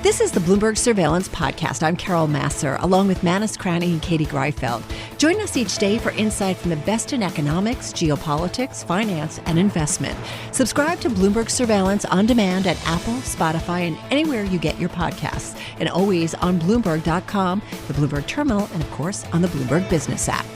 This is the Bloomberg Surveillance Podcast. I'm Carol Masser, along with Manus Cranny and Katie Greifeld. Join us each day for insight from the best in economics, geopolitics, finance, and investment. Subscribe to Bloomberg Surveillance on demand at Apple, Spotify, and anywhere you get your podcasts. And always on Bloomberg.com, the Bloomberg Terminal, and of course on the Bloomberg Business app.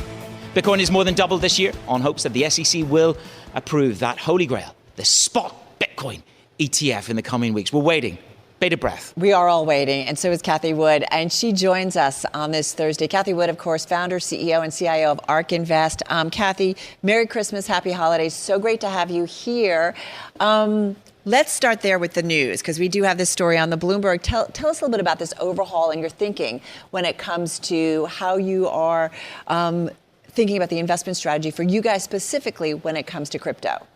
Bitcoin has more than doubled this year on hopes that the SEC will approve that holy grail, the spot Bitcoin ETF in the coming weeks. We're waiting. Bated breath. We are all waiting, and so is Cathie Wood, and she joins us on this Thursday. Cathie Wood, of course, founder, CEO, and CIO of Ark Invest. Cathie, Merry Christmas, Happy Holidays. So great to have you here. Let's start there with the news, because we do have this story on the Bloomberg. Tell us a little bit about this overhaul and your thinking when it comes to how you are thinking about the investment strategy for you guys specifically when it comes to crypto.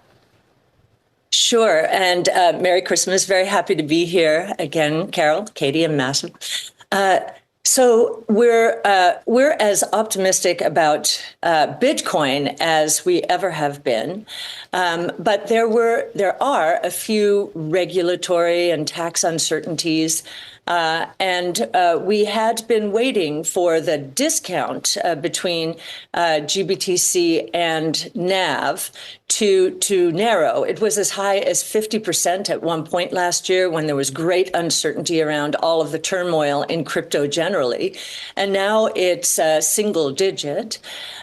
Sure. And Merry Christmas. Very happy to be here again, Carol, Katie, and Massive. So we're as optimistic about Bitcoin as we ever have been. But there are a few regulatory and tax uncertainties. And we had been waiting for the discount between GBTC and NAV to narrow. It was as high as 50% at one point last year when there was great uncertainty around all of the turmoil in crypto generally. And now it's single digit.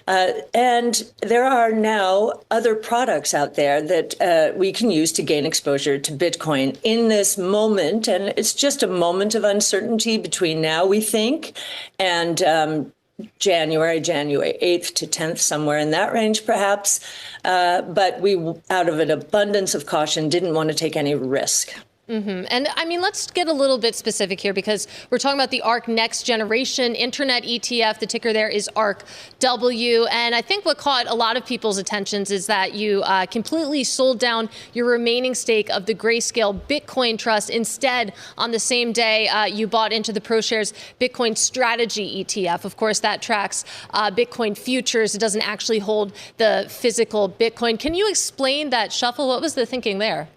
And there are now other products out there that we can use to gain exposure to Bitcoin in this moment. And it's just a moment of uncertainty between now, we think, and January 8th to 10th, somewhere in that range, perhaps. But we, out of an abundance of caution, didn't want to take any risk. Mm-hmm. And I mean, let's get a little bit specific here because we're talking about the Ark Next Generation Internet ETF. The ticker there is ARKW. And I think what caught a lot of people's attentions is that you completely sold down your remaining stake of the Grayscale Bitcoin Trust. Instead, on the same day, you bought into the ProShares Bitcoin Strategy ETF. Of course, that tracks Bitcoin futures. It doesn't actually hold the physical Bitcoin. Can you explain that shuffle? What was the thinking there?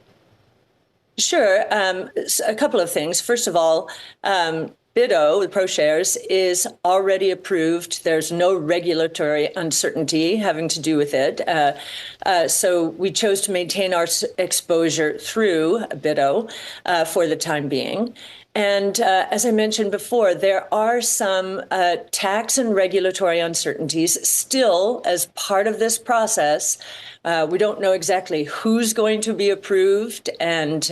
Sure. A couple of things. First of all, BITO, the ProShares, is already approved. There's no regulatory uncertainty having to do with it. So we chose to maintain our exposure through BITO for the time being. And as I mentioned before, there are some tax and regulatory uncertainties still as part of this process. We don't know exactly who's going to be approved and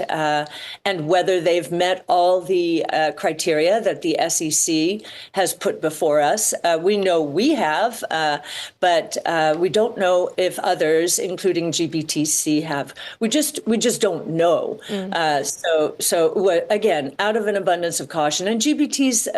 whether they've met all the criteria that the SEC has put before us. We know we have, but we don't know if others, including GBTC, have. We just don't know. So again, out of an abundance of caution, and GBT's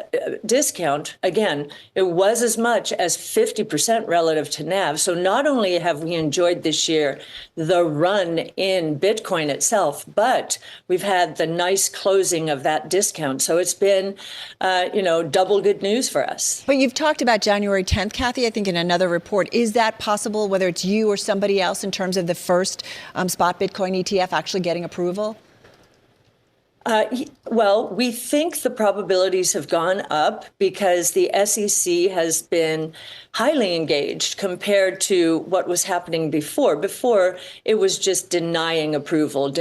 discount, again, it was as much as 50% relative to NAV. So not only have we enjoyed this year the run in Bitcoin itself, but we've had the nice closing of that discount. So it's been, double good news for us. But you've talked about January 10th, Cathie, I think in another report. Is that possible, whether it's you or somebody else, in terms of the first spot Bitcoin ETF actually getting approval? Well, we think the probabilities have gone up because the SEC has been highly engaged compared to what was happening before. Before, it was just denying approval.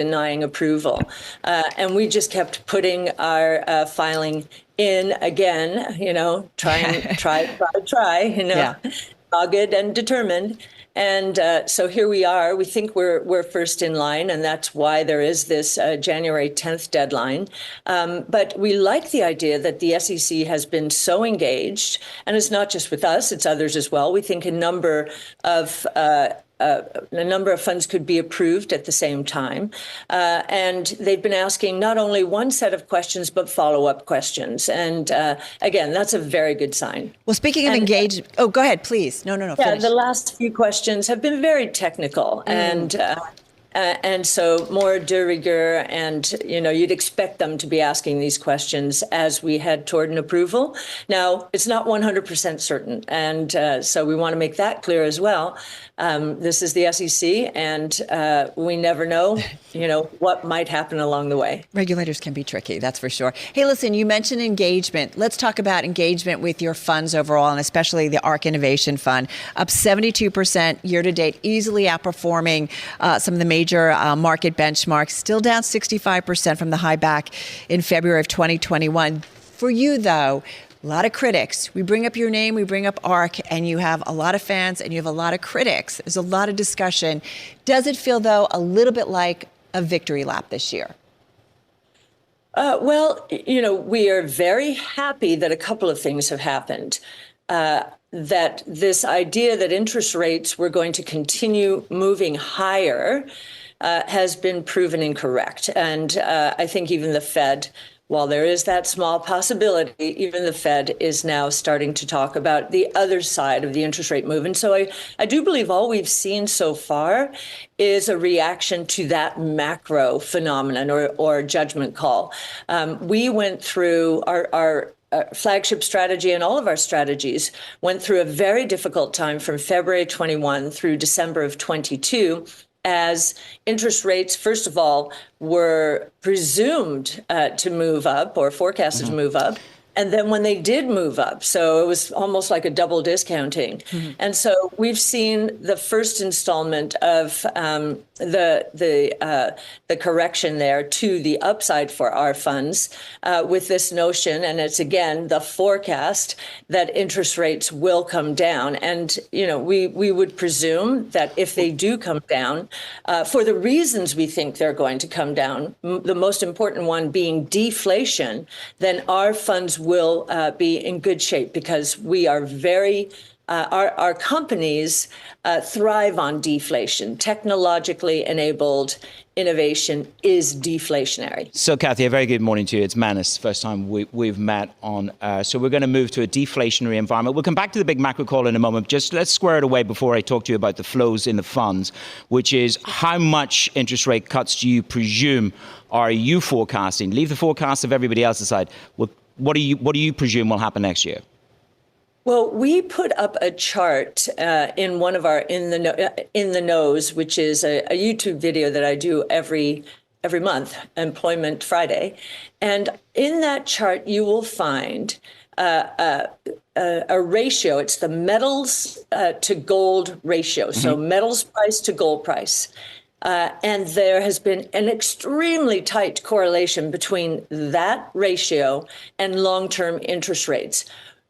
And we just kept putting our filing in again, try, Yeah. dogged and determined. And so here we are. We think we're first in line, and that's why there is this January 10th deadline. But we like the idea that the SEC has been so engaged, and it's not just with us, it's others as well. We think a number of funds could be approved at the same time. And they've been asking not only one set of questions, but follow-up questions. And again, that's a very good sign. Well, speaking of engaged, go ahead, please. No, Yeah, finish. the last few questions have been very technical. And so more de rigueur, and you'd expect them to be asking these questions as we head toward an approval. Now, it's not 100% certain, and so we want to make that clear as well. This is the SEC, and we never know, what might happen along the way. Regulators can be tricky, that's for sure. Hey, listen, you mentioned engagement. Let's talk about engagement with your funds overall, and especially the Ark Innovation Fund, up 72% year to date, easily outperforming some of the major market benchmarks, still down 65% from the high back in February of 2021. For you, though, a lot of critics. We bring up your name, we bring up Ark, and you have a lot of fans and you have a lot of critics. There's a lot of discussion. Does it feel, though, a little bit like a victory lap this year? Well, we are very happy that a couple of things have happened. That this idea that interest rates were going to continue moving higher has been proven incorrect. And I think even the Fed, while there is that small possibility, even the Fed is now starting to talk about the other side of the interest rate move. And so I do believe all we've seen so far is a reaction to that macro phenomenon or judgment call. We went through our flagship strategy, and all of our strategies went through a very difficult time from February 21 through December of 22, as interest rates, first of all, were presumed to move up or forecasted to move up. And then when they did move up, so it was almost like a double discounting. And so we've seen the first installment of the correction there to the upside for our funds with this notion, and it's again the forecast that interest rates will come down. And we would presume that if they do come down, for the reasons we think they're going to come down, the most important one being deflation, then our funds will be in good shape, because we are very our companies thrive on deflation. Technologically enabled innovation is deflationary. So, Cathie, a very good morning to you. It's Manus, first time we've met on. So we're going to move to a deflationary environment. We'll come back to the big macro call in a moment. Just let's square it away before I talk to you about the flows in the funds, which is how much interest rate cuts do you presume are you forecasting? Leave the forecast of everybody else aside. What do you presume will happen next year? Well, we put up a chart in one of our in the nose, which is a YouTube video that I do every month, Employment Friday, and in that chart you will find a ratio. It's the metals to gold ratio. So metals price to gold price. And there has been an extremely tight correlation between that ratio and long-term interest rates.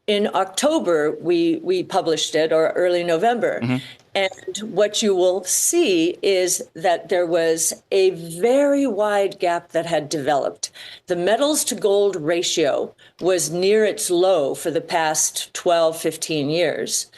In October, we published it, or early November. And what you will see is that there was a very wide gap that had developed. The metals to gold ratio was near its low for the past 12, 15 years.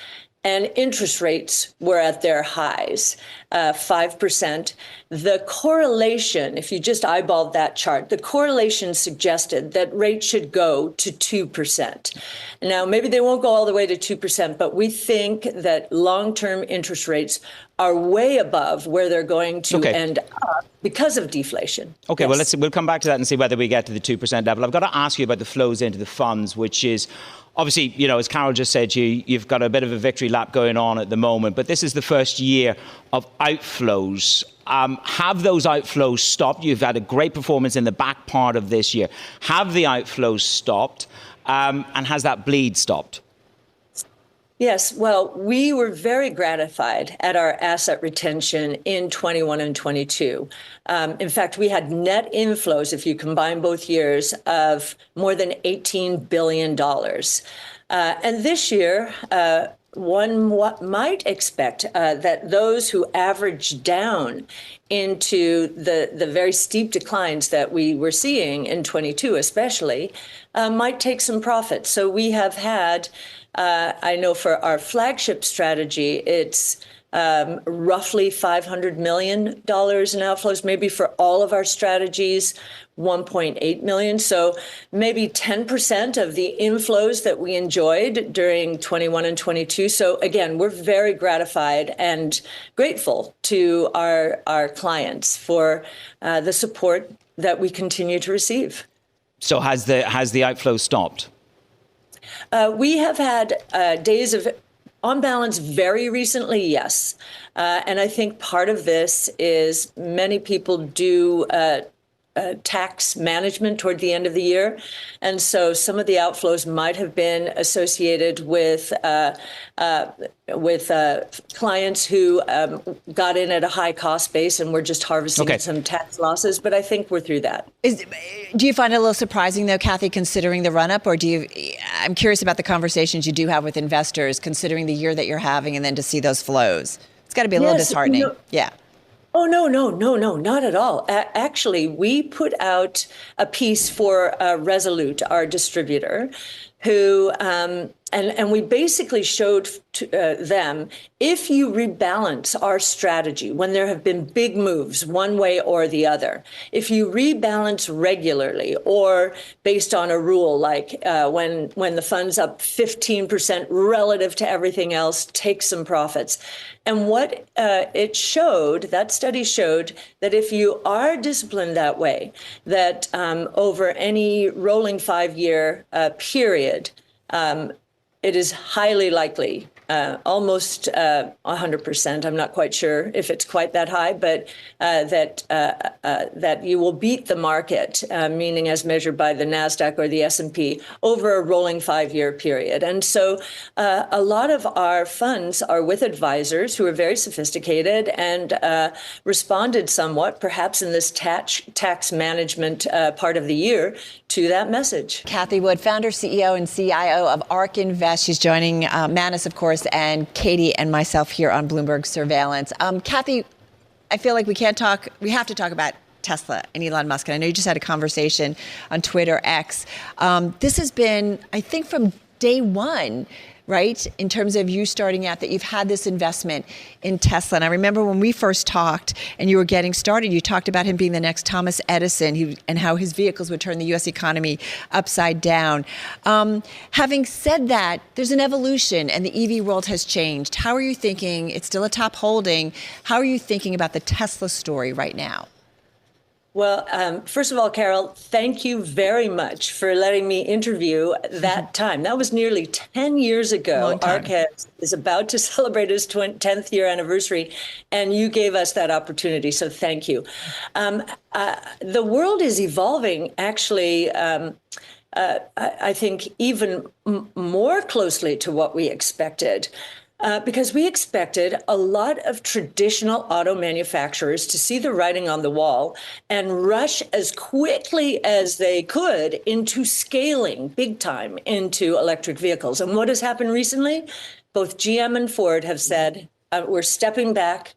And interest rates were at their highs, 5%. The correlation, if you just eyeballed that chart, the correlation suggested that rates should go to 2%. Now, maybe they won't go all the way to 2%, but we think that long-term interest rates are way above where they're going to end up because of deflation. Okay, yes. Well, we'll come back to that and see whether we get to the 2% level. I've got to ask you about the flows into the funds, which is obviously, as Carol just said to you, you've got a bit of a victory lap going on at the moment, but this is the first year of outflows. Have those outflows stopped? You've had a great performance in the back part of this year. Have the outflows stopped? And has that bleed stopped? Yes, well, we were very gratified at our asset retention in 21 and 22. In fact, we had net inflows, if you combine both years, of more than $18 billion. And this year, one might expect that those who average down into the very steep declines that we were seeing in 22 especially, might take some profit. So we have had, I know for our flagship strategy, it's roughly $500 million in outflows, maybe for all of our strategies, 1.8 million. So maybe 10% of the inflows that we enjoyed during 21 and 22. So again, we're very gratified and grateful to our clients for the support that we continue to receive. So has the outflow stopped? We have had days of, on balance, very recently, yes. And I think part of this is many people do tax management toward the end of the year. And so some of the outflows might have been associated with clients who got in at a high cost base and were just harvesting some tax losses. But I think we're through that. Do you find it a little surprising, though, Cathie, considering the run-up? Or I'm curious about the conversations you do have with investors, considering the year that you're having, and then to see those flows. It's got to be a little disheartening. Yeah. Oh, no, not at all. Actually, we put out a piece for Resolute, our distributor, who, and we basically showed to them, if you rebalance our strategy when there have been big moves one way or the other, if you rebalance regularly or based on a rule like when the fund's up 15% relative to everything else, take some profits. And what it showed, that study showed that if you are disciplined that way, that over any rolling 5-year period, it is highly likely, almost 100%. I'm not quite sure if it's quite that high, but that you will beat the market, meaning as measured by the NASDAQ or the S&P, over a rolling 5-year period. And so a lot of our funds are with advisors who are very sophisticated and responded somewhat, perhaps in this tax management part of the year, to that message. Cathie Wood, founder, CEO, and CIO of Ark Invest. She's joining Manis, of course, and Katie and myself here on Bloomberg Surveillance. Cathie, I feel like we have to talk about Tesla and Elon Musk. And I know you just had a conversation on Twitter X. This has been, I think, from day one, right, in terms of you starting out, that you've had this investment in Tesla. And I remember when we first talked and you were getting started, you talked about him being the next Thomas Edison and how his vehicles would turn the U.S. economy upside down. Having said that, there's an evolution and the EV world has changed. How are you thinking? It's still a top holding. How are you thinking about the Tesla story right now? Well, first of all, Carol, thank you very much for letting me interview that time. That was nearly 10 years ago. Ark is about to celebrate its 10th year anniversary, and you gave us that opportunity. So thank you. The world is evolving, actually, I think, even more closely to what we expected. Because we expected a lot of traditional auto manufacturers to see the writing on the wall and rush as quickly as they could into scaling big time into electric vehicles. And what has happened recently? Both GM and Ford have said, we're stepping back.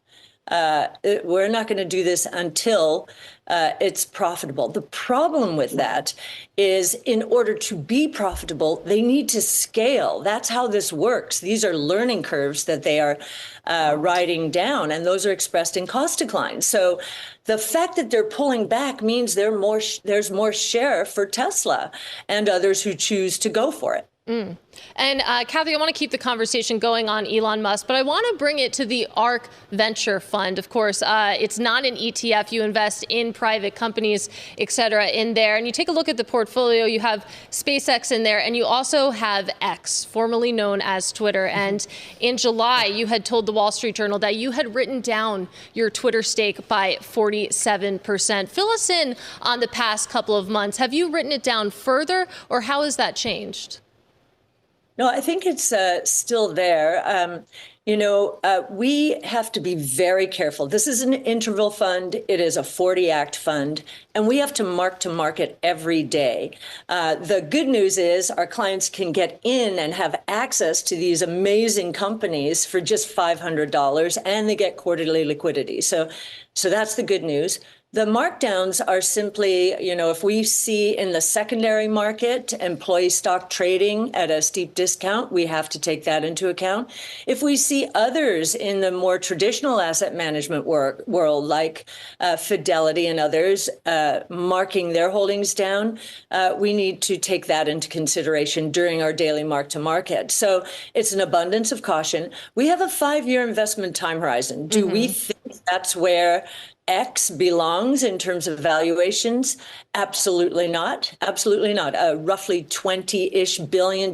We're not going to do this until it's profitable. The problem with that is, in order to be profitable, they need to scale. That's how this works. These are learning curves that they are riding down, and those are expressed in cost decline. So the fact that they're pulling back means there's more share for Tesla and others who choose to go for it. And Cathie, I want to keep the conversation going on Elon Musk, but I want to bring it to the Ark Venture Fund. Of course, it's not an ETF. You invest in private companies, et cetera, in there. And you take a look at the portfolio, you have SpaceX in there, and you also have X, formerly known as Twitter. And in July, you had told the Wall Street Journal that you had written down your Twitter stake by 47%. Fill us in on the past couple of months. Have you written it down further, or how has that changed? No, I think it's still there. We have to be very careful. This is an interval fund. It is a 40-act fund, and we have to market every day. The good news is our clients can get in and have access to these amazing companies for just $500, and they get quarterly liquidity. So that's the good news. The markdowns are simply, if we see in the secondary market employee stock trading at a steep discount, we have to take that into account. If we see see others in the more traditional asset management world, like Fidelity and others, marking their holdings down. We need to take that into consideration during our daily mark to market. So it's an abundance of caution. We have a 5-year investment time horizon. Do we think that's where X belongs in terms of valuations? Absolutely not. Absolutely not. A roughly $20-ish billion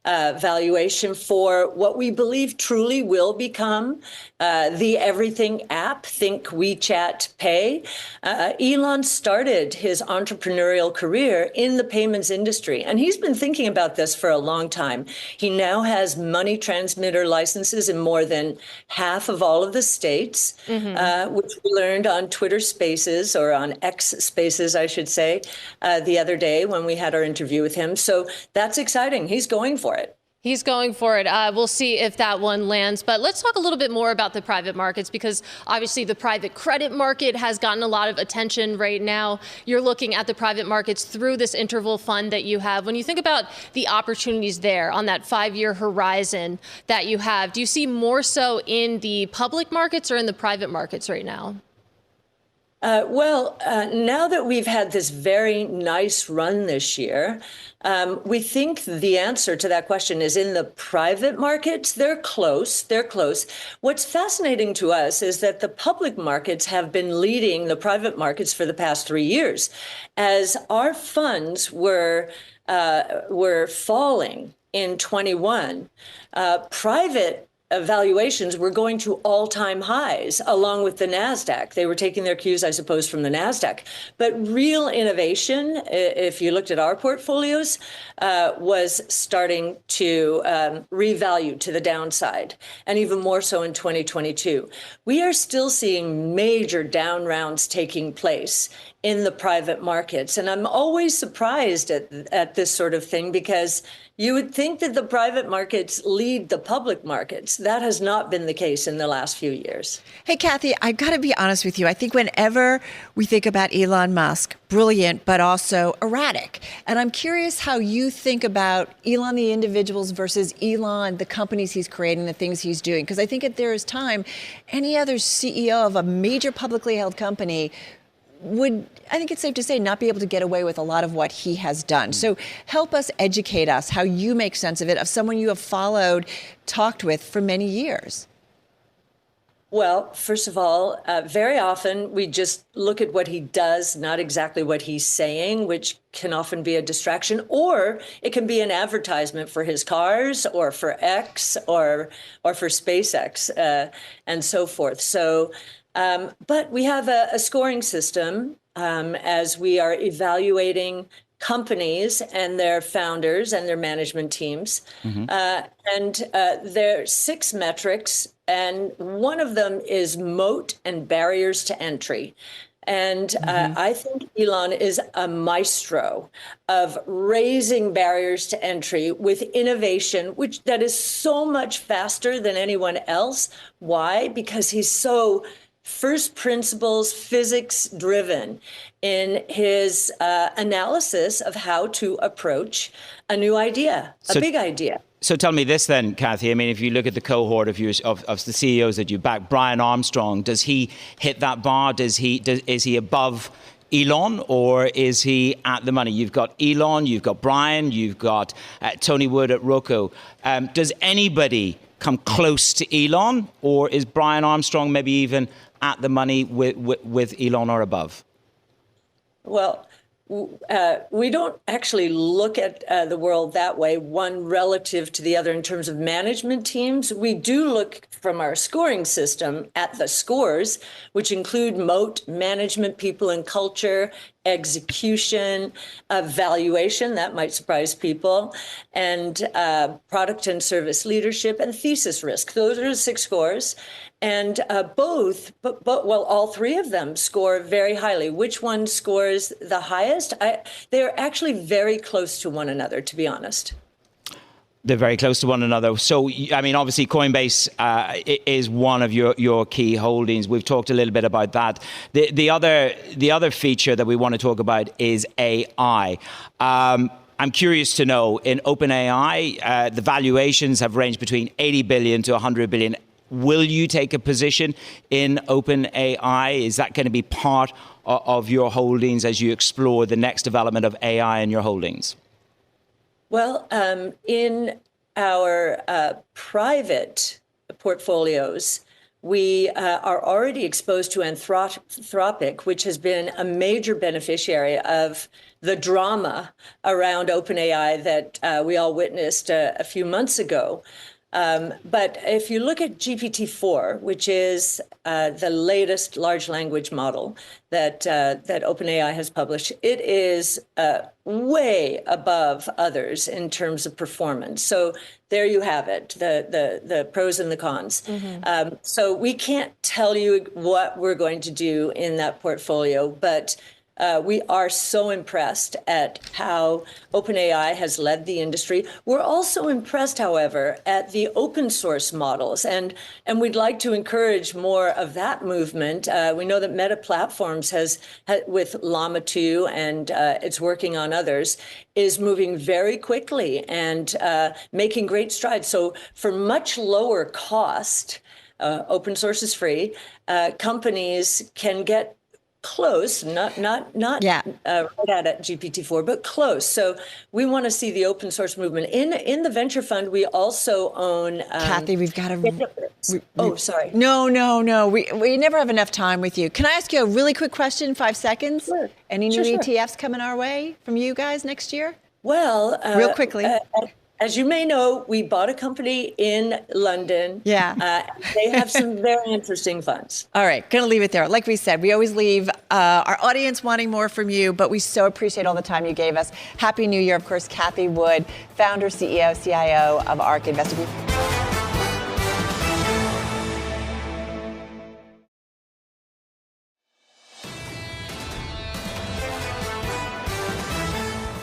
valuation for what we believe truly will become the everything app. Think WeChat Pay. Elon started his entrepreneurial career in the payments industry, and he's been thinking about this for a long time. He now has money transmitter licenses in more than half of all of the states, which we learned on Twitter Spaces, or on X Spaces, I should say, the other day when we had our interview with him. So that's exciting. He's going for it. He's going for it. We'll see if that one lands. But let's talk a little bit more about the private markets, because obviously the private credit market has gotten a lot of attention right now. You're looking at the private markets through this interval fund that you have. When you think about the opportunities there on that 5-year horizon that you have, do you see more so in the public markets or in the private markets right now? Now that we've had this very nice run this year, we think the answer to that question is in the private markets. They're close. They're close. What's fascinating to us is that the public markets have been leading the private markets for the past 3 years. As our funds were falling in 21, private valuations were going to all-time highs, along with the NASDAQ. They were taking their cues, I suppose, from the NASDAQ. But real innovation, if you looked at our portfolios, was starting to revalue to the downside, and even more so in 2022. We are still seeing major down rounds taking place in the private markets. And I'm always surprised at this sort of thing, because you would think that the private markets lead the public markets. That has not been the case in the last few years. Hey, Cathie, I've got to be honest with you. I think whenever we think about Elon Musk, brilliant, but also erratic. And I'm curious how you think about Elon, the individuals, versus Elon, the companies he's creating, the things he's doing. Because I think if there is time, any other CEO of a major publicly held company would, I think it's safe to say, not be able to get away with a lot of what he has done. So help us, educate us, how you make sense of it, of someone you have followed, talked with for many years. Well, first of all, very often we just look at what he does, not exactly what he's saying, which can often be a distraction, or it can be an advertisement for his cars or for X or for SpaceX and so forth. So, but we have a scoring system as we are evaluating companies and their founders and their management teams. And there are 6 metrics, and one of them is moat and barriers to entry. And I think Elon is a maestro of raising barriers to entry with innovation, that is so much faster than anyone else. Why? Because he's so first principles, physics driven in his analysis of how to approach a new idea, a big idea. So tell me this then, Cathie. I mean, if you look at the cohort of the CEOs that you back, Brian Armstrong, does he hit that bar? Is he above Elon, or is he at the money? You've got Elon, you've got Brian, you've got Tony Wood at Roku. Does anybody come close to Elon, or is Brian Armstrong maybe even at the money with Elon or above? Well, we don't actually look at the world that way, one relative to the other in terms of management teams. We do look from our scoring system at the scores, which include moat, management, people and culture, execution, valuation, that might surprise people, and product and service leadership, and thesis risk. Those are the 6 scores. And all 3 of them score very highly. Which one scores the highest? They're actually very close to one another, to be honest. They're very close to one another. So, I mean, obviously, Coinbase is one of your key holdings. We've talked a little bit about that. The other feature that we want to talk about is AI. I'm curious to know, in OpenAI, the valuations have ranged between 80 billion to 100 billion. Will you take a position in OpenAI? Is that going to be part of your holdings as you explore the next development of AI in your holdings? Well, in our private portfolios, we are already exposed to Anthropic, which has been a major beneficiary of the drama around OpenAI that we all witnessed a few months ago. But if you look at GPT-4, which is the latest large language model that OpenAI has published, it is way above others in terms of performance. So there you have it, the pros and the cons. So we can't tell you what we're going to do in that portfolio, but we are so impressed at how OpenAI has led the industry. We're also impressed, however, at the open source models, and we'd like to encourage more of that movement. We know that Meta Platforms has with Llama 2, and it's working on others, is moving very quickly and making great strides. So for much lower cost, open source is free, companies can get close, not right at GPT-4, but close. So we want to see the open source movement. In the venture fund, we also own... Cathie, we've got to... sorry. No. We never have enough time with you. Can I ask you a really quick question, 5 seconds? Sure. Any new ETFs coming our way from you guys next year? Well... real quickly. As you may know, we bought a company in London. Yeah. They have some very interesting funds. All right, going to leave it there. Like we said, we always leave our audience wanting more from you, but we so appreciate all the time you gave us. Happy New Year, of course, Cathie Wood, founder, CEO, CIO of Ark Investment.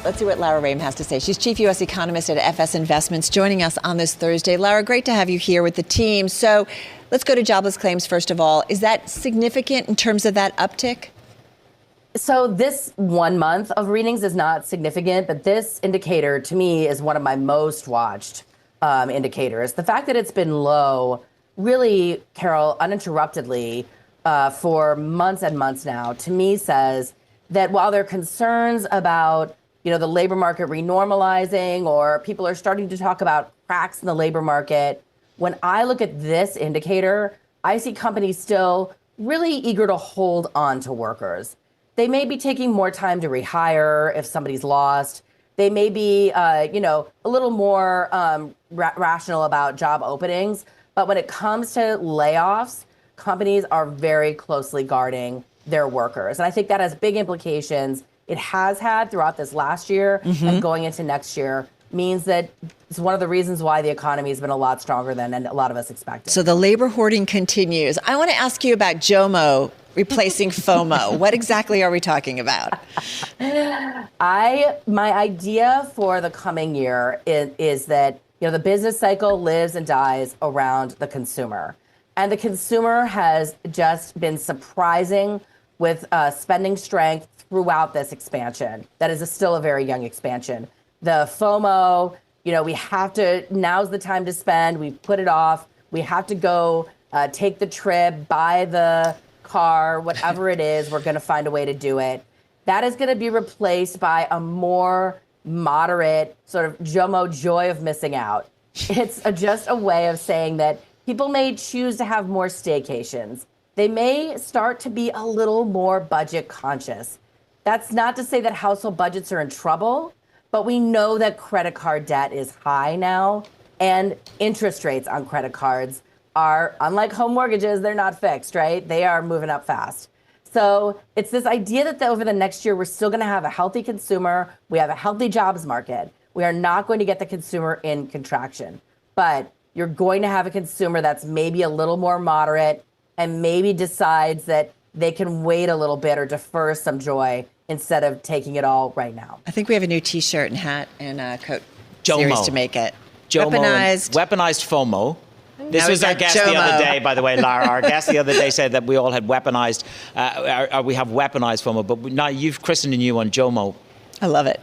Let's see what Lara Rhame has to say. She's Chief US Economist at FS Investments, joining us on this Thursday. Lara, great to have you here with the team. So let's go to jobless claims first of all. Is that significant in terms of that uptick? So this 1 month of readings is not significant, but this indicator to me is one of my most watched indicators. The fact that it's been low, really, Carol, uninterruptedly for months and months now, to me says that while there are concerns about the labor market renormalizing, or people are starting to talk about cracks in the labor market, when I look at this indicator, I see companies still really eager to hold on to workers. They may be taking more time to rehire if somebody's lost. They may be, a little more rational about job openings. But when it comes to layoffs, companies are very closely guarding their workers. And I think that has big implications. It has had throughout this last year and going into next year, means that it's one of the reasons why the economy has been a lot stronger than a lot of us expected. So the labor hoarding continues. I want to ask you about JOMO replacing FOMO. What exactly are we talking about? My idea for the coming year is that the business cycle lives and dies around the consumer. And the consumer has just been surprising with spending strength throughout this expansion. That is still a very young expansion. The FOMO, we have to, now's the time to spend. We've put it off. We have to go take the trip, buy the car, whatever it is, we're going to find a way to do it. That is going to be replaced by a more moderate sort of JOMO, joy of missing out. It's just a way of saying that people may choose to have more staycations. They may start to be a little more budget conscious. That's not to say that household budgets are in trouble, but we know that credit card debt is high now, and interest rates on credit cards are, unlike home mortgages, they're not fixed, right? They are moving up fast. So it's this idea that over the next year, we're still going to have a healthy consumer. We have a healthy jobs market. We are not going to get the consumer in contraction, but you're going to have a consumer that's maybe a little more moderate and maybe decides that they can wait a little bit or defer some joy instead of taking it all right now. I think we have a new T-shirt and hat and coat JOMO. series to make it. JOMO, Weaponized FOMO. This was our guest the other day, by the way, Lara. Our guest the other day said that we all had weaponized, we have weaponized FOMO, but now you've christened a new one, JOMO. I love it.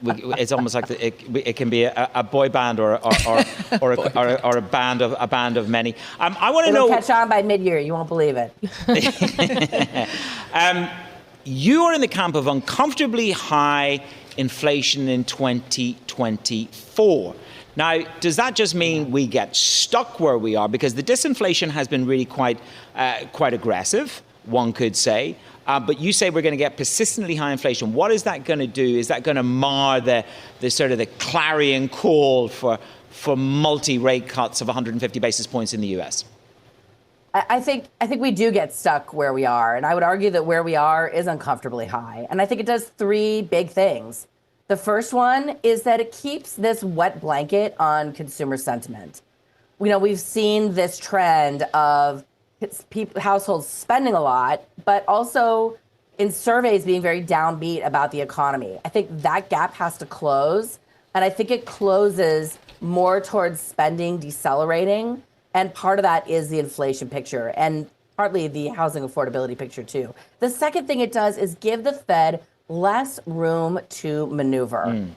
It's almost like it can be a boy band or a band of many. I want to know. It'll catch on by mid-year. You won't believe it. You are in the camp of uncomfortably high inflation in 2024. Now, does that just mean we get stuck where we are? Because the disinflation has been really quite aggressive, one could say. But you say we're going to get persistently high inflation. What is that going to do? Is that going to mar the sort of the clarion call for multi-rate cuts of 150 basis points in the US? I think we do get stuck where we are. And I would argue that where we are is uncomfortably high. And I think it does three big things. The first one is that it keeps this wet blanket on consumer sentiment. We've seen this trend of households spending a lot, but also in surveys being very downbeat about the economy. I think that gap has to close. And I think it closes more towards spending decelerating. And part of that is the inflation picture and partly the housing affordability picture, too. The second thing it does is give the Fed less room to maneuver.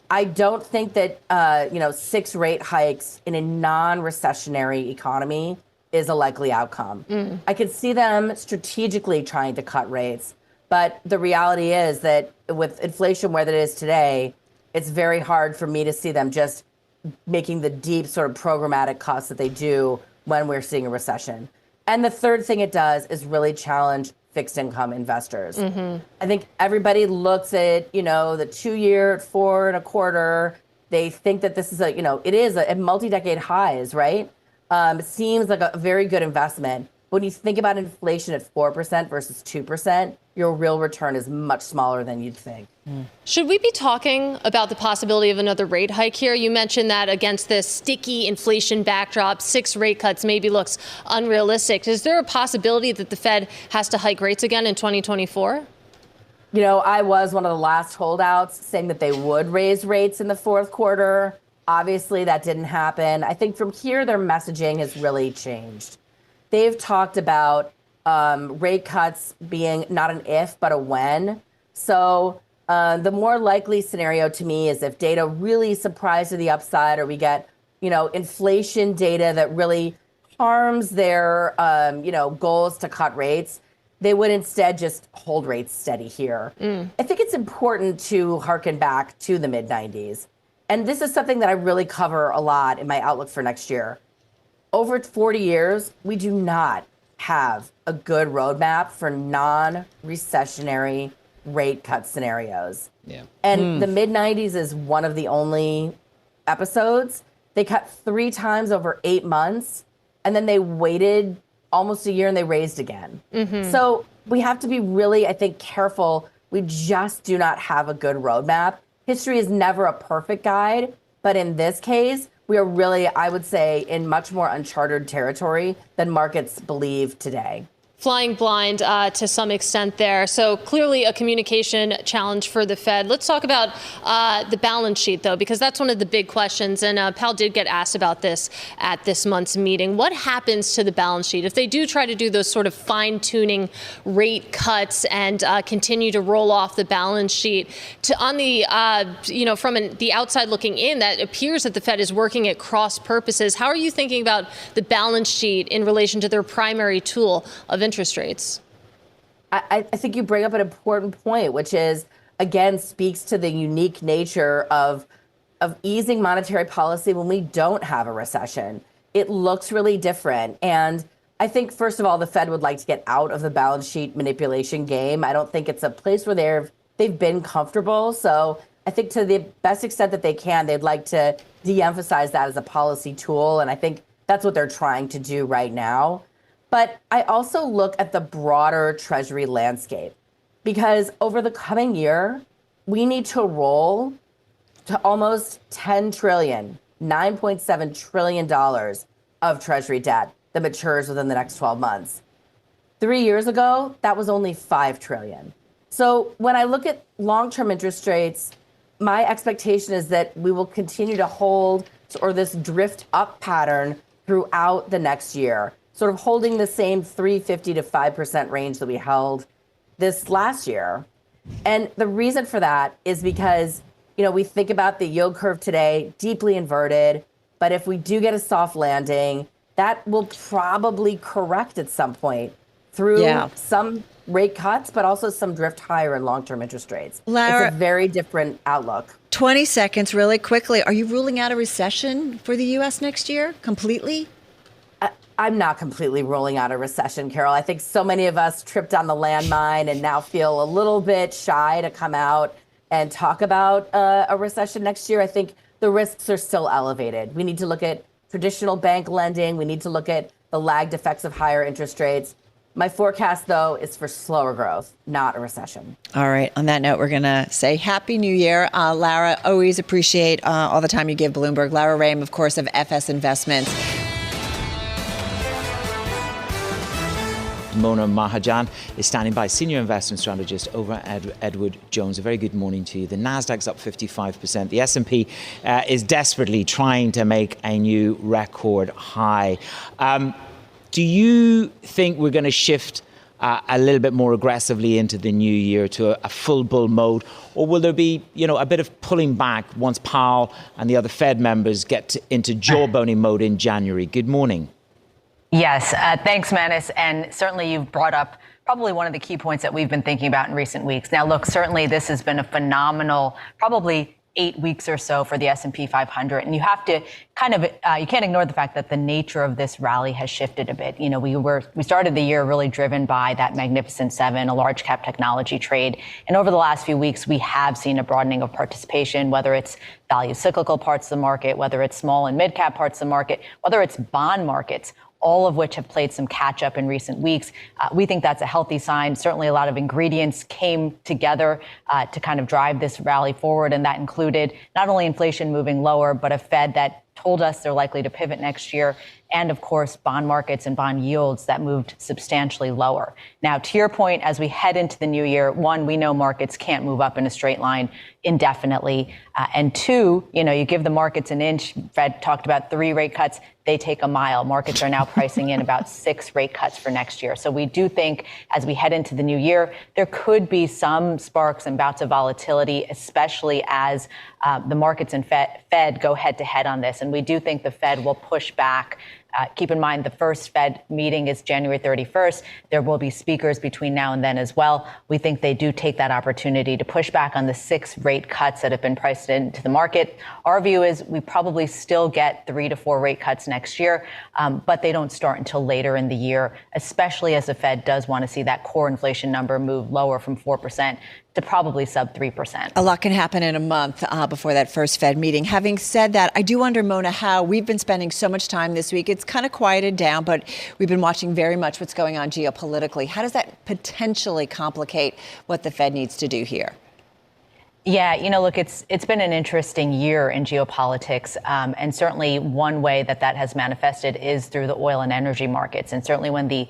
I don't think that 6 rate hikes in a non-recessionary economy is a likely outcome. I could see them strategically trying to cut rates, but the reality is that with inflation where it is today, it's very hard for me to see them just making the deep sort of programmatic cuts that they do when we're seeing a recession. And the third thing it does is really challenge fixed income investors. I think everybody looks at, the 2-year at 4.25. They think that this is it is a multi-decade highs, right? It seems like a very good investment. When you think about inflation at 4% versus 2%, your real return is much smaller than you'd think. Should we be talking about the possibility of another rate hike here? You mentioned that against this sticky inflation backdrop, 6 rate cuts maybe looks unrealistic. Is there a possibility that the Fed has to hike rates again in 2024? I was one of the last holdouts saying that they would raise rates in the fourth quarter. Obviously, that didn't happen. I think from here, their messaging has really changed. They've talked about rate cuts being not an if, but a when. So the more likely scenario to me is if data really surprise to the upside, or we get, inflation data that really harms their, goals to cut rates, they would instead just hold rates steady here. I think it's important to harken back to the mid-90s. And this is something that I really cover a lot in my outlook for next year. Over 40 years, we do not have a good roadmap for non-recessionary rate cut scenarios. And the mid-90s is one of the only episodes. They cut 3 times over 8 months, and then they waited almost a year and they raised again. So we have to be really, I think, careful. We just do not have a good roadmap. History is never a perfect guide, but in this case, we are really, I would say, in much more uncharted territory than markets believe today. Flying blind to some extent there. So clearly a communication challenge for the Fed. Let's talk about the balance sheet, though, because that's one of the big questions. And Powell did get asked about this at this month's meeting. What happens to the balance sheet if they do try to do those sort of fine-tuning rate cuts and continue to roll off the balance sheet? On the, from the outside looking in, that appears that the Fed is working at cross purposes. How are you thinking about the balance sheet in relation to their primary tool of interest rates? I think you bring up an important point, which is, again, speaks to the unique nature of easing monetary policy when we don't have a recession. It looks really different. And I think, first of all, the Fed would like to get out of the balance sheet manipulation game. I don't think it's a place where they've been comfortable. So I think to the best extent that they can, they'd like to de-emphasize that as a policy tool. And I think that's what they're trying to do right now. But I also look at the broader Treasury landscape, because over the coming year, we need to roll to almost $10 trillion, $9.7 trillion of Treasury debt that matures within the next 12 months. 3 years ago, that was only $5 trillion. So when I look at long-term interest rates, my expectation is that we will continue to hold or this drift up pattern throughout the next year, sort of holding the same 3.50 to 5% range that we held this last year. And the reason for that is because, we think about the yield curve today, deeply inverted. But if we do get a soft landing, that will probably correct at some point through some rate cuts, but also some drift higher in long-term interest rates. Lara, it's a very different outlook. 20 seconds really quickly. Are you ruling out a recession for the U.S. next year completely? I'm not completely ruling out a recession, Carol. I think so many of us tripped on the landmine and now feel a little bit shy to come out and talk about a recession next year. I think the risks are still elevated. We need to look at traditional bank lending. We need to look at the lagged effects of higher interest rates. My forecast, though, is for slower growth, not a recession. All right. On that note, we're going to say Happy New Year. Lara, always appreciate all the time you give Bloomberg. Lara Rhame, of course, of FS Investments. Mona Mahajan is standing by, Senior Investment Strategist over at Edward Jones. A very good morning to you. The Nasdaq's up 55%. The S&P is desperately trying to make a new record high. Do you think we're going to shift a little bit more aggressively into the new year to a full bull mode? Or will there be, a bit of pulling back once Powell and the other Fed members get into jawboning mode in January? Good morning. Yes, thanks, Manus. And certainly you've brought up probably one of the key points that we've been thinking about in recent weeks. Now, look, certainly this has been a phenomenal, probably 8 weeks or so for the S&P 500. And you have to you can't ignore the fact that the nature of this rally has shifted a bit. We started the year really driven by that Magnificent Seven, a large cap technology trade. And over the last few weeks, we have seen a broadening of participation, whether it's value cyclical parts of the market, whether it's small and mid cap parts of the market, whether it's bond markets, all of which have played some catch up in recent weeks. We think that's a healthy sign. Certainly a lot of ingredients came together to kind of drive this rally forward. And that included not only inflation moving lower, but a Fed that told us they're likely to pivot next year. And of course, bond markets and bond yields that moved substantially lower. Now, to your point, as we head into the new year, one, we know markets can't move up in a straight line indefinitely. And two, you give the markets an inch. Fed talked about 3 rate cuts. They take a mile. Markets are now pricing in about 6 rate cuts for next year. So we do think as we head into the new year, there could be some sparks and bouts of volatility, especially as the markets and Fed go head to head on this. And we do think the Fed will push back. Keep in mind, the first Fed meeting is January 31st. There will be speakers between now and then as well. We think they do take that opportunity to push back on the 6 rate cuts that have been priced into the market. Our view is we probably still get 3 to 4 rate cuts next year, but they don't start until later in the year, especially as the Fed does want to see that core inflation number move lower from 4% to probably sub 3%. A lot can happen in a month before that first Fed meeting. Having said that, I do wonder, Mona, how we've been spending so much time this week. It's kind of quieted down, but we've been watching very much what's going on geopolitically. How does that potentially complicate what the Fed needs to do here? Yeah, look, it's been an interesting year in geopolitics. And certainly one way that has manifested is through the oil and energy markets. And certainly when the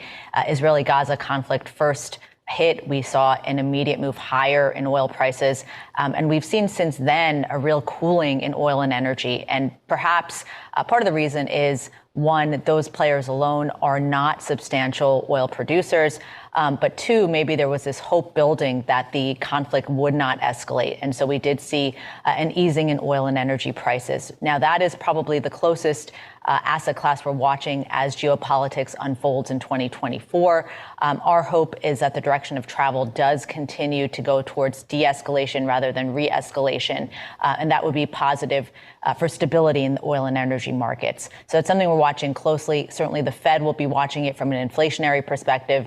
Israeli-Gaza conflict first hit, we saw an immediate move higher in oil prices. And we've seen since then a real cooling in oil and energy. And perhaps part of the reason is, one, those players alone are not substantial oil producers. But two, maybe there was this hope building that the conflict would not escalate. And so we did see an easing in oil and energy prices. Now, that is probably the closest asset class we're watching as geopolitics unfolds in 2024. Our hope is that the direction of travel does continue to go towards de-escalation rather than re-escalation. And that would be positive for stability in the oil and energy markets. So it's something we're watching closely. Certainly the Fed will be watching it from an inflationary perspective,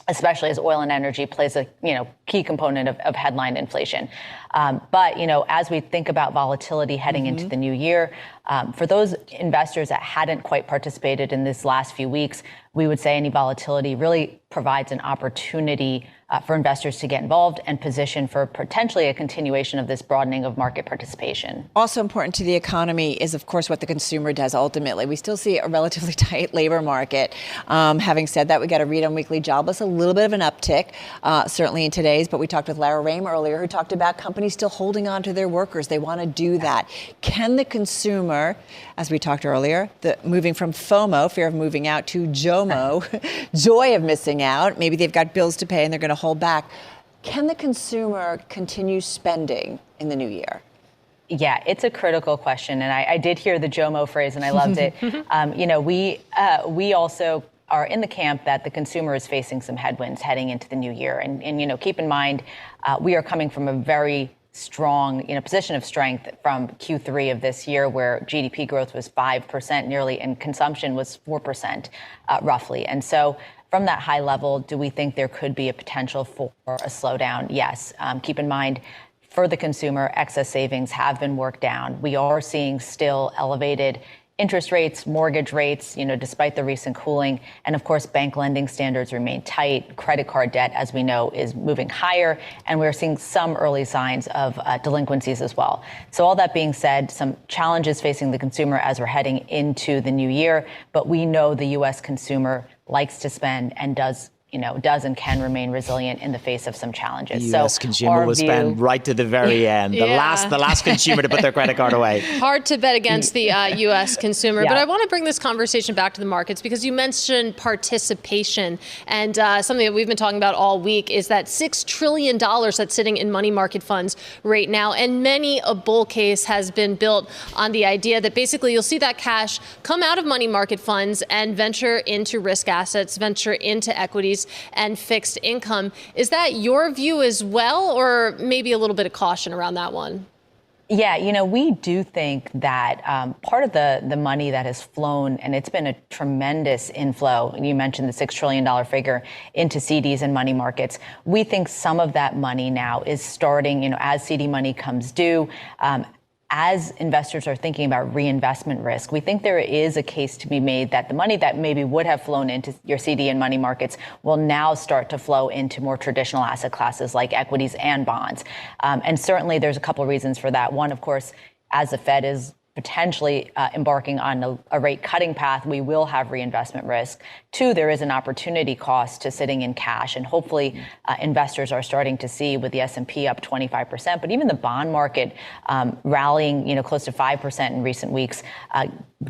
especially as oil and energy plays a key component of headline inflation. But as we think about volatility heading into the new year, for those investors that hadn't quite participated in this last few weeks, we would say any volatility really provides an opportunity for investors to get involved and position for potentially a continuation of this broadening of market participation. Also important to the economy is, of course, what the consumer does ultimately. We still see a relatively tight labor market. Having said that, we got a read on weekly jobless, a little bit of an uptick, certainly in today's, but we talked with Lara Rhame earlier, who talked about companies still holding on to their workers. They want to do that. Can the consumer, as we talked earlier, moving from FOMO, fear of moving out, to JOMO, joy of missing out, maybe they've got bills to pay and they're going to hold back. Can the consumer continue spending in the new year? Yeah, it's a critical question. And I did hear the JOMO phrase and I loved it. We also are in the camp that the consumer is facing some headwinds heading into the new year. And keep in mind, we are coming from a very strong position of strength from Q3 of this year, where GDP growth was 5% nearly and consumption was 4% roughly. And so from that high level, do we think there could be a potential for a slowdown? Yes. Keep in mind, for the consumer, excess savings have been worked down. We are seeing still elevated interest rates, mortgage rates, despite the recent cooling. And of course, bank lending standards remain tight. Credit card debt, as we know, is moving higher. And we're seeing some early signs of delinquencies as well. So all that being said, some challenges facing the consumer as we're heading into the new year. But we know the U.S. consumer likes to spend and does and can remain resilient in the face of some challenges. The U.S. consumer will spend right to the very end. The last consumer to put their credit card away. Hard to bet against the U.S. consumer. But I want to bring this conversation back to the markets because you mentioned participation. And something that we've been talking about all week is that $6 trillion that's sitting in money market funds right now. And many a bull case has been built on the idea that basically you'll see that cash come out of money market funds and venture into risk assets, venture into equities and fixed income. Is that your view as well, or maybe a little bit of caution around that one? Yeah, we do think that part of the money that has flown, and it's been a tremendous inflow, you mentioned the $6 trillion figure, into CDs and money markets. We think some of that money now is starting, as CD money comes due, as investors are thinking about reinvestment risk, we think there is a case to be made that the money that maybe would have flown into your CD and money markets will now start to flow into more traditional asset classes like equities and bonds. And certainly there's a couple of reasons for that. One, of course, as the Fed is potentially embarking on a rate cutting path, we will have reinvestment risk. Two, there is an opportunity cost to sitting in cash. And hopefully investors are starting to see with the S&P up 25%, but even the bond market rallying close to 5% in recent weeks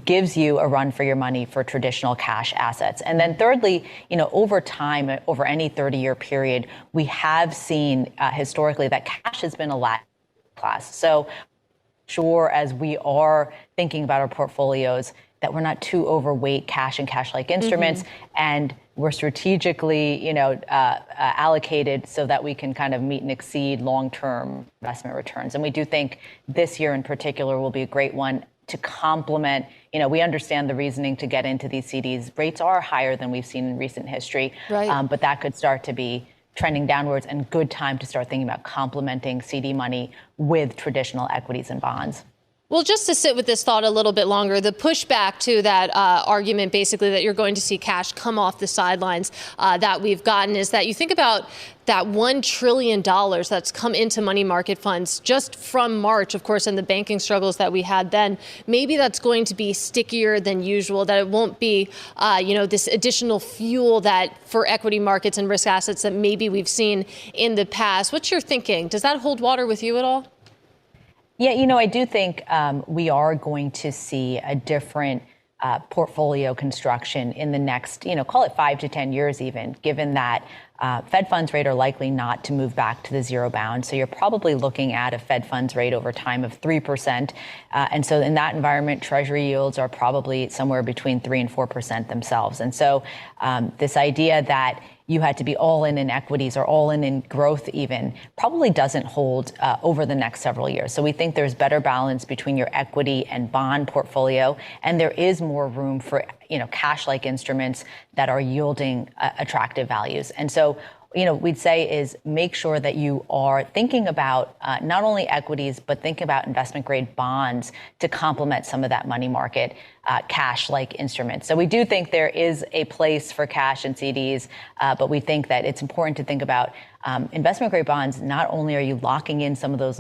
gives you a run for your money for traditional cash assets. And then thirdly, over time, over any 30-year period, we have seen historically that cash has been a lag class. So sure, as we are thinking about our portfolios, that we're not too overweight cash and cash-like instruments, and we're strategically, allocated so that we can kind of meet and exceed long-term investment returns. And we do think this year in particular will be a great one to complement. We understand the reasoning to get into these CDs. Rates are higher than we've seen in recent history, right. But that could start to be trending downwards, and good time to start thinking about complementing CD money with traditional equities and bonds. Well, just to sit with this thought a little bit longer, the pushback to that argument, basically, that you're going to see cash come off the sidelines that we've gotten is that you think about that $1 trillion that's come into money market funds just from March, of course, and the banking struggles that we had then. Maybe that's going to be stickier than usual, that it won't be, this additional fuel that for equity markets and risk assets that maybe we've seen in the past. What's your thinking? Does that hold water with you at all? Yeah, I do think we are going to see a different portfolio construction in the next, call it 5 to 10 years even, given that Fed funds rate are likely not to move back to the zero bound. So you're probably looking at a Fed funds rate over time of 3%. And so in that environment, Treasury yields are probably somewhere between 3 and 4% themselves. And so this idea that you had to be all in equities or all in growth even probably doesn't hold over the next several years. So we think there's better balance between your equity and bond portfolio, and there is more room for cash-like instruments that are yielding attractive values. And so we'd say is make sure that you are thinking about not only equities, but think about investment grade bonds to complement some of that money market cash-like instruments. So we do think there is a place for cash and CDs, but we think that it's important to think about investment grade bonds. Not only are you locking in some of those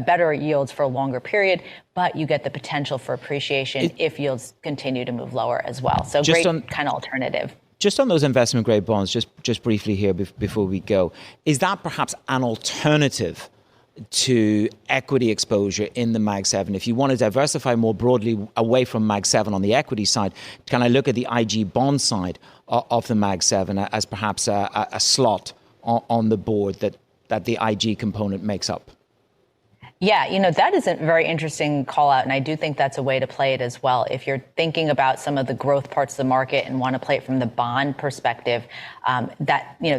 better yields for a longer period, but you get the potential for appreciation if yields continue to move lower as well. So great kind of alternative. Just on those investment grade bonds, just briefly here before we go, is that perhaps an alternative to equity exposure in the Mag 7? If you want to diversify more broadly away from Mag 7 on the equity side, can I look at the IG bond side of the Mag 7 as perhaps a slot on the board that that the IG component makes up? Yeah, that is a very interesting call out. And I do think that's a way to play it as well. If you're thinking about some of the growth parts of the market and want to play it from the bond perspective,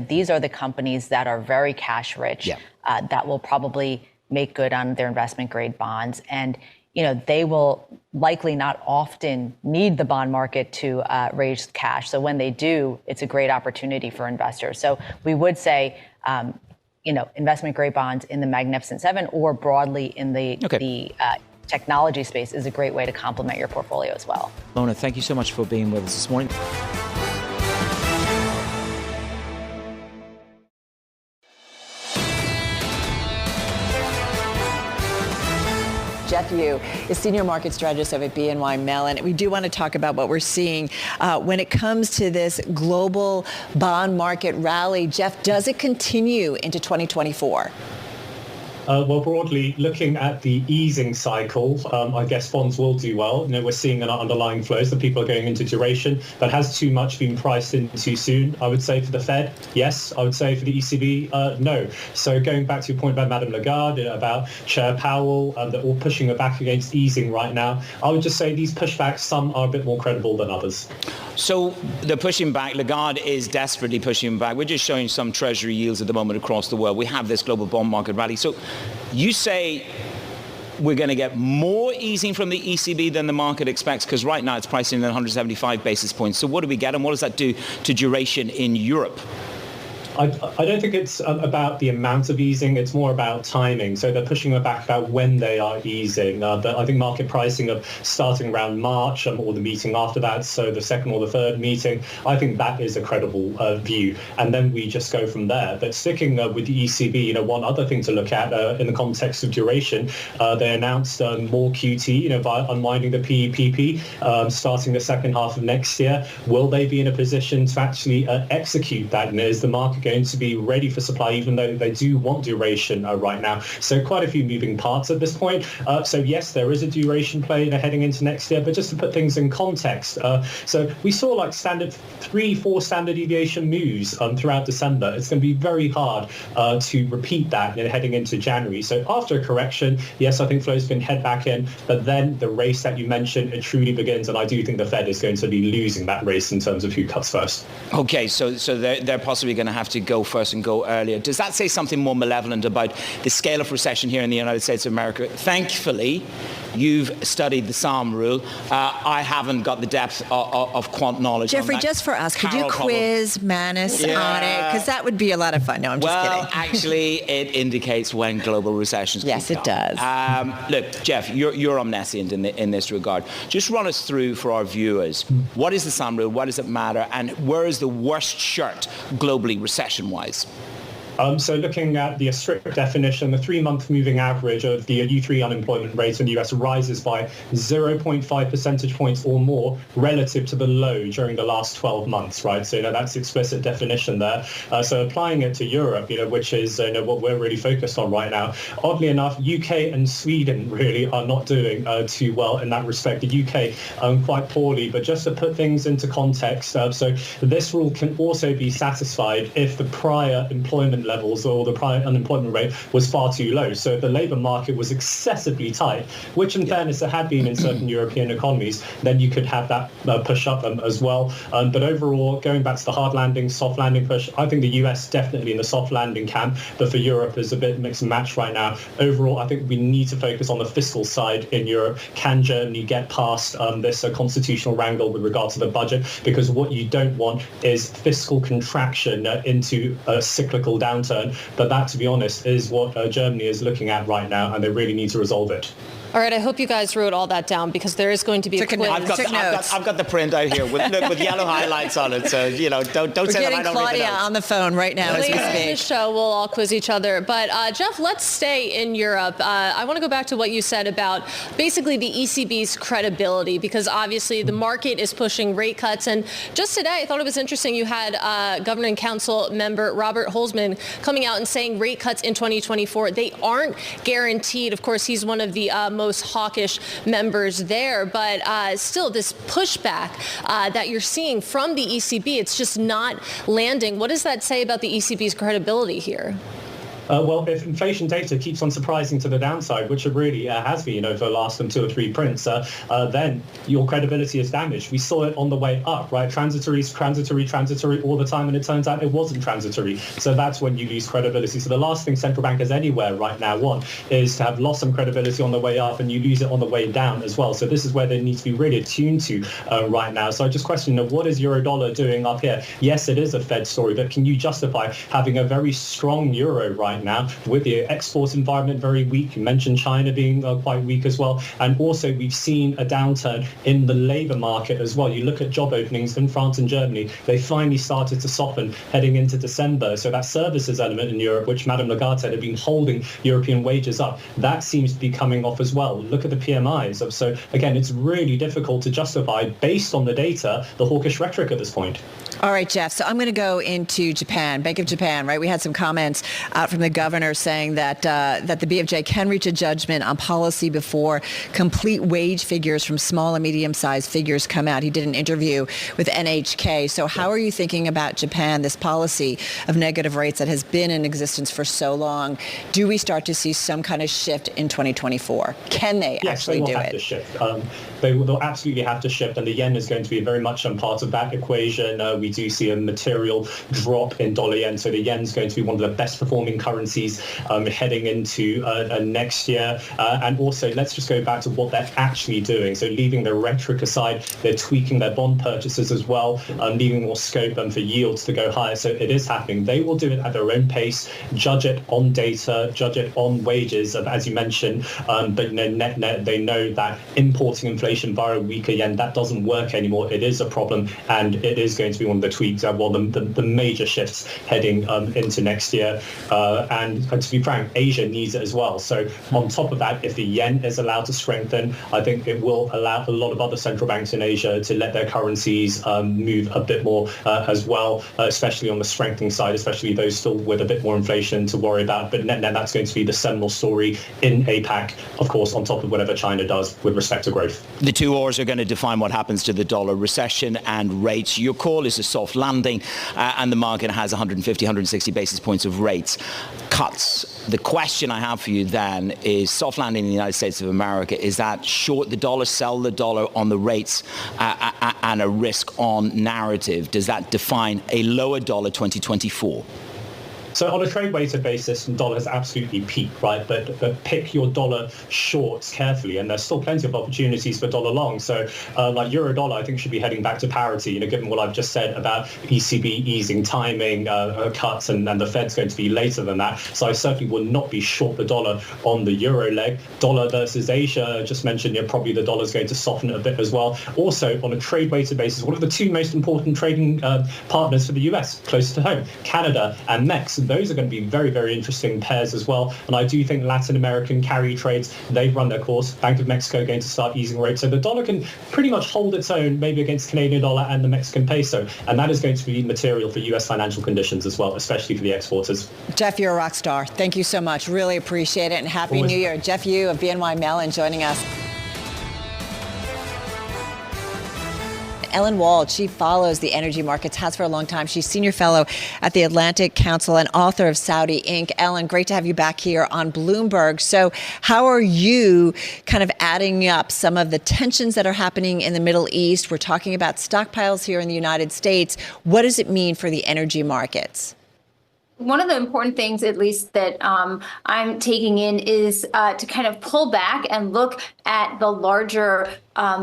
these are the companies that are very cash rich, that will probably make good on their investment grade bonds. And, they will likely not often need the bond market to raise cash. So when they do, it's a great opportunity for investors. So we would say, investment grade bonds in the Magnificent Seven or broadly in the technology space is a great way to complement your portfolio as well. Mona, thank you so much for being with us this morning. Geoff Yu is Senior Market Strategist over at BNY Mellon. We do want to talk about what we're seeing when it comes to this global bond market rally. Geoff, does it continue into 2024? Well, broadly, looking at the easing cycle, I guess bonds will do well. We're seeing an underlying flows that people are going into duration, but has too much been priced in too soon? I would say for the Fed, yes. I would say for the ECB, no. So going back to your point about Madame Lagarde, about Chair Powell, they're all pushing it back against easing right now. I would just say these pushbacks, some are a bit more credible than others. So they're pushing back. Lagarde is desperately pushing back. We're just showing some treasury yields at the moment across the world. We have this global bond market rally. So you say we're going to get more easing from the ECB than the market expects, because right now it's pricing in 175 basis points. So what do we get, and what does that do to duration in Europe? I don't think it's about the amount of easing. It's more about timing. So they're pushing it back about when they are easing. I think market pricing of starting around March or the meeting after that, so the second or the third meeting, I think that is a credible view. And then we just go from there. But sticking with the ECB, one other thing to look at in the context of duration, they announced more QT, by unwinding the PEPP starting the second half of next year. Will they be in a position to actually execute that? And is the market going to be ready for supply, even though they do want duration right now? So quite a few moving parts at this point. So yes, there is a duration play heading into next year, but just to put things in context, so we saw like 3-4 standard deviation moves throughout December. It's going to be very hard to repeat that heading into January. So after a correction, yes, I think flows can head back in, but then the race that you mentioned, it truly begins, and I do think the Fed is going to be losing that race in terms of who cuts first. Okay, so they're possibly going to have to go first and go earlier. Does that say something more malevolent about the scale of recession here in the United States of America? Thankfully, you've studied the Psalm rule. I haven't got the depth of quant knowledge. Jeffrey, just for us, could you quiz Manus on it? Because that would be a lot of fun. No, I'm just kidding. Well, actually, it indicates when global recessions Yes, it does. Look, Geoff, you're omniscient in this regard. Just run us through for our viewers. What is the Psalm rule? Why does it matter? And where is the worst shirt globally, recession-wise? So looking at the strict definition, the 3-month moving average of the U3 unemployment rate in the US rises by 0.5 percentage points or more relative to the low during the last 12 months, right? So that's explicit definition there. So applying it to Europe, which is what we're really focused on right now. Oddly enough, UK and Sweden really are not doing too well in that respect. The UK quite poorly, but just to put things into context, so this rule can also be satisfied if the prior employment levels or the prior unemployment rate was far too low. So if the labour market was excessively tight, which in fairness it had been in certain European economies, then you could have that push up as well. But overall, going back to the hard landing, soft landing push, I think the US definitely in the soft landing camp, but for Europe is a bit mix and match right now. Overall, I think we need to focus on the fiscal side in Europe. Can Germany get past this constitutional wrangle with regard to the budget? Because what you don't want is fiscal contraction into a cyclical downturn. But that, to be honest, is what Germany is looking at right now, and they really need to resolve it. All right, I hope you guys wrote all that down because there is going to be a quiz. I've got the print out here with yellow highlights on it. So, don't say that I don't read the notes. We're getting Claudia on the phone right now as we speak. Later in the show, we'll all quiz each other. But, Geoff, let's stay in Europe. I want to go back to what you said about basically the ECB's credibility, because obviously the market is pushing rate cuts. And just today, I thought it was interesting, you had Governing Council member Robert Holzman coming out and saying rate cuts in 2024, they aren't guaranteed. Of course, he's one of the most hawkish members there, but still this pushback that you're seeing from the ECB, it's just not landing. What does that say about the ECB's credibility here? Well, if inflation data keeps on surprising to the downside, which it really has been over the last 2 or 3 prints, then your credibility is damaged. We saw it on the way up, right? Transitory all the time, and it turns out it wasn't transitory. So that's when you lose credibility. So the last thing central bankers anywhere right now want is to have lost some credibility on the way up, and you lose it on the way down as well. So this is where they need to be really attuned to right now. So I just question, what is euro dollar doing up here? Yes, it is a Fed story, but can you justify having a very strong euro right now with the export environment very weak? You mentioned China being quite weak as well. And also we've seen a downturn in the labor market as well. You look at job openings in France and Germany, they finally started to soften heading into December. So that services element in Europe, which Madame Lagarde said had been holding European wages up, that seems to be coming off as well. Look at the PMIs. So again, it's really difficult to justify, based on the data, the hawkish rhetoric at this point. All right, Geoff. So I'm going to go into Japan, Bank of Japan, right? We had some comments out from the governor saying that the BOJ can reach a judgment on policy before complete wage figures from small and medium-sized figures come out. He did an interview with NHK. So how are you thinking about Japan, this policy of negative rates that has been in existence for so long? Do we start to see some kind of shift in 2024? Can they actually do it? Yes, they will absolutely have to shift, and the yen is going to be very much part of that equation. We do see a material drop in dollar yen, so the yen is going to be one of the best performing currencies heading into next year. And also, let's just go back to what they're actually doing. So leaving the rhetoric aside, they're tweaking their bond purchases as well, leaving more scope for yields to go higher. So it is happening. They will do it at their own pace, judge it on data, judge it on wages, as you mentioned. But net, they know that importing inflation via a weaker yen, that doesn't work anymore. It is a problem, and it is going to be one of the tweaks, the major shifts heading into next year. And to be frank, Asia needs it as well. So on top of that, if the yen is allowed to strengthen, I think it will allow a lot of other central banks in Asia to let their currencies move a bit more as well, especially on the strengthening side, especially those still with a bit more inflation to worry about. But net, that's going to be the seminal story in APAC, of course, on top of whatever China does with respect to growth. The two Rs are going to define what happens to the dollar: recession and rates. Your call is a soft landing, and the market has 150, 160 basis points of rates cuts. The question I have for you then is, soft landing in the United States of America, is that short the dollar, sell the dollar on the rates, and a risk on narrative? Does that define a lower dollar 2024? So on a trade-weighted basis, the dollar has absolutely peaked, right? But pick your dollar shorts carefully, and there's still plenty of opportunities for dollar long. So like euro dollar, I think should be heading back to parity, given what I've just said about ECB easing timing, cuts, and the Fed's going to be later than that. So I certainly will not be short the dollar on the euro leg. Dollar versus Asia, just mentioned, probably the dollar's going to soften a bit as well. Also, on a trade-weighted basis, what are the two most important trading partners for the US, close to home? Canada and Mex. Those are going to be very, very interesting pairs as well. And I do think Latin American carry trades, they've run their course. Bank of Mexico going to start easing rates. So the dollar can pretty much hold its own, maybe against Canadian dollar and the Mexican peso. And that is going to be material for US financial conditions as well, especially for the exporters. Geoff, you're a rock star. Thank you so much. Really appreciate it. And Happy New Year. Geoff Yu of BNY Mellon joining us. Ellen Wald, she follows the energy markets, has for a long time. She's senior fellow at the Atlantic Council and author of Saudi Inc. Ellen, great to have you back here on Bloomberg. So how are you kind of adding up some of the tensions that are happening in the Middle East? We're talking about stockpiles here in the United States. What does it mean for the energy markets? One of the important things, at least, that I'm taking in is to kind of pull back and look at the larger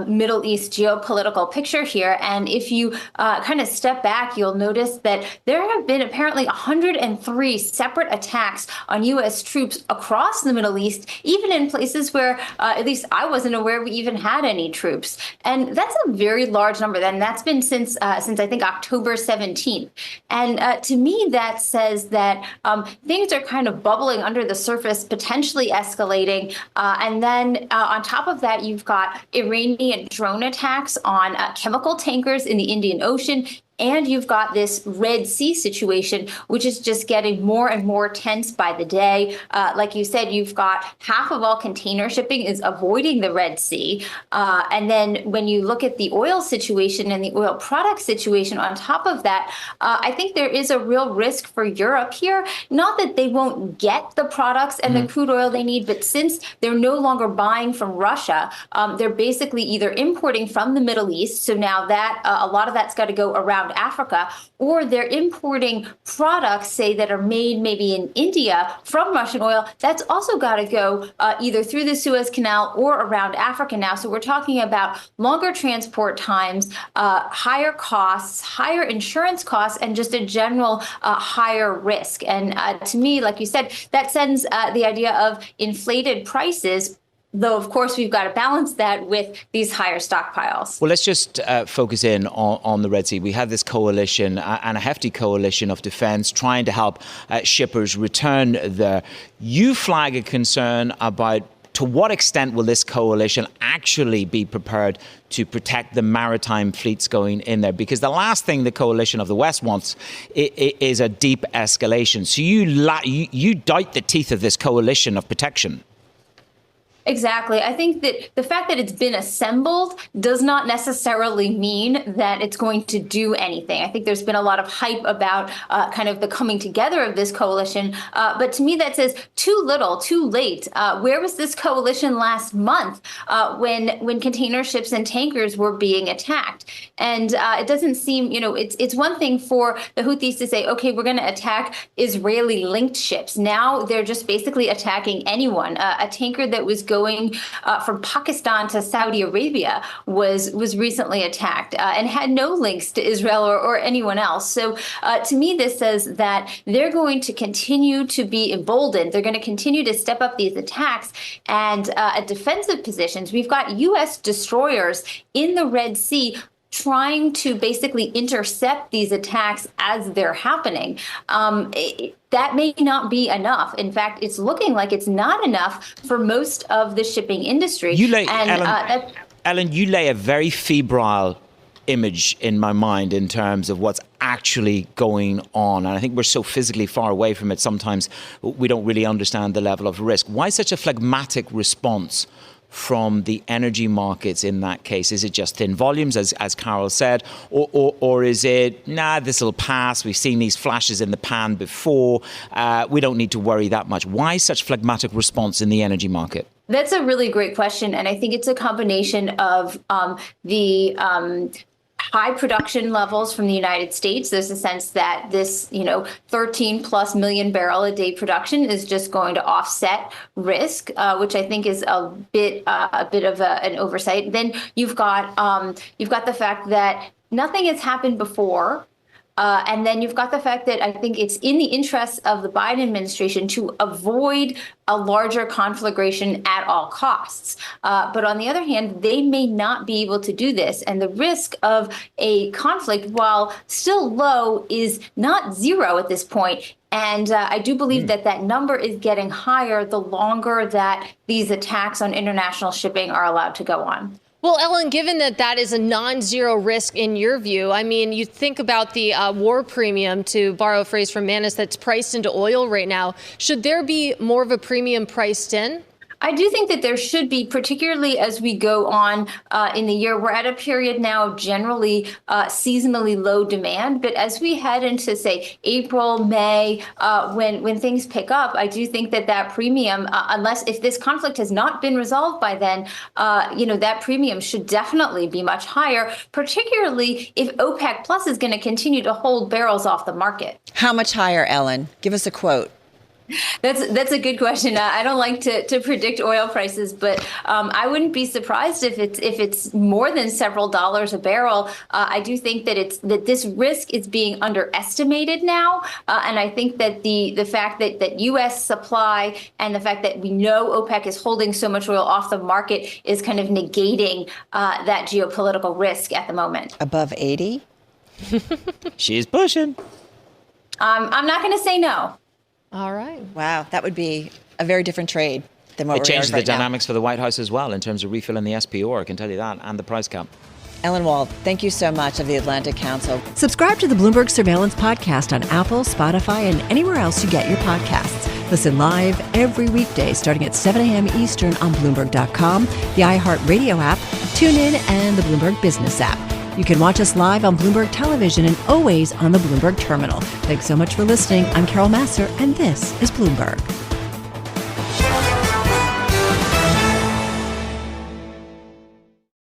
Middle East geopolitical picture here. And if you kind of step back, you'll notice that there have been apparently 103 separate attacks on U.S. troops across the Middle East, even in places where at least I wasn't aware we even had any troops. And that's a very large number. And that's been since I think October 17th. And to me, that says that things are kind of bubbling under the surface, potentially escalating. And then on top of that, you've got Iranian drone attacks on chemical tankers in the Indian Ocean. And you've got this Red Sea situation, which is just getting more and more tense by the day. Like you said, you've got half of all container shipping is avoiding the Red Sea. And then when you look at the oil situation and the oil product situation on top of that, I think there is a real risk for Europe here. Not that they won't get the products and the crude oil they need, but since they're no longer buying from Russia, they're basically either importing from the Middle East. So now that a lot of that's got to go around Africa, or they're importing products, say, that are made maybe in India from Russian oil. That's also got to go either through the Suez Canal or around Africa now. So we're talking about longer transport times, higher costs, higher insurance costs, and just a general higher risk. And to me, like you said, that sends the idea of inflated prices. Though, of course, we've got to balance that with these higher stockpiles. Well, let's just focus in on the Red Sea. We have this coalition and a hefty coalition of defense trying to help shippers return there. You flag a concern about to what extent will this coalition actually be prepared to protect the maritime fleets going in there? Because the last thing the coalition of the West wants is a deep escalation. So you doubt the teeth of this coalition of protection. Exactly. I think that the fact that it's been assembled does not necessarily mean that it's going to do anything. I think there's been a lot of hype about kind of the coming together of this coalition. But to me, that says too little, too late. Where was this coalition last month when container ships and tankers were being attacked? And it doesn't seem, it's one thing for the Houthis to say, OK, we're going to attack Israeli linked ships. Now they're just basically attacking anyone. A tanker that was going from Pakistan to Saudi Arabia was recently attacked and had no links to Israel or anyone else. So to me, this says that they're going to continue to be emboldened. They're going to continue to step up these attacks and at defensive positions. We've got U.S. destroyers in the Red Sea trying to basically intercept these attacks as they're happening. That may not be enough. In fact, it's looking like it's not enough for most of the shipping industry. Ellen, you lay a very febrile image in my mind in terms of what's actually going on. And I think we're so physically far away from it, sometimes we don't really understand the level of risk. Why such a phlegmatic response from the energy markets in that case? Is it just thin volumes, as Carol said, or is it, this will pass, we've seen these flashes in the pan before, we don't need to worry that much? Why such phlegmatic response in the energy market? That's a really great question. And I think it's a combination of the high production levels from the United States. There's a sense that this, 13 plus million barrel a day production is just going to offset risk, which I think is a bit of an oversight. Then you've got the fact that nothing has happened before. And then you've got the fact that I think it's in the interest of the Biden administration to avoid a larger conflagration at all costs. But on the other hand, they may not be able to do this. And the risk of a conflict, while still low, is not zero at this point. And I do believe that number is getting higher the longer that these attacks on international shipping are allowed to go on. Well, Ellen, given that is a non-zero risk in your view, I mean, you think about the war premium, to borrow a phrase from Manis, that's priced into oil right now. Should there be more of a premium priced in? I do think that there should be, particularly as we go on in the year. We're at a period now of generally seasonally low demand. But as we head into, say, April, May, when things pick up, I do think that premium, if this conflict has not been resolved by then, that premium should definitely be much higher, particularly if OPEC Plus is going to continue to hold barrels off the market. How much higher, Ellen? Give us a quote. That's a good question. I don't like to predict oil prices, but I wouldn't be surprised if it's more than several dollars a barrel. I do think that this risk is being underestimated now, and I think that the fact that U.S. supply and the fact that we know OPEC is holding so much oil off the market is kind of negating that geopolitical risk at the moment. Above 80? She's pushing. I'm not going to say no. All right. Wow, that would be a very different trade than what we're It changes right the dynamics for the White House as well in terms of refilling the SPO, I can tell you that, and the price cap. Ellen Wald, thank you so much of the Atlantic Council. Subscribe to the Bloomberg Surveillance Podcast on Apple, Spotify, and anywhere else you get your podcasts. Listen live every weekday starting at 7 a.m. Eastern on Bloomberg.com, the iHeartRadio app, TuneIn, and the Bloomberg Business app. You can watch us live on Bloomberg Television and always on the Bloomberg Terminal. Thanks so much for listening. I'm Carol Massar, and this is Bloomberg.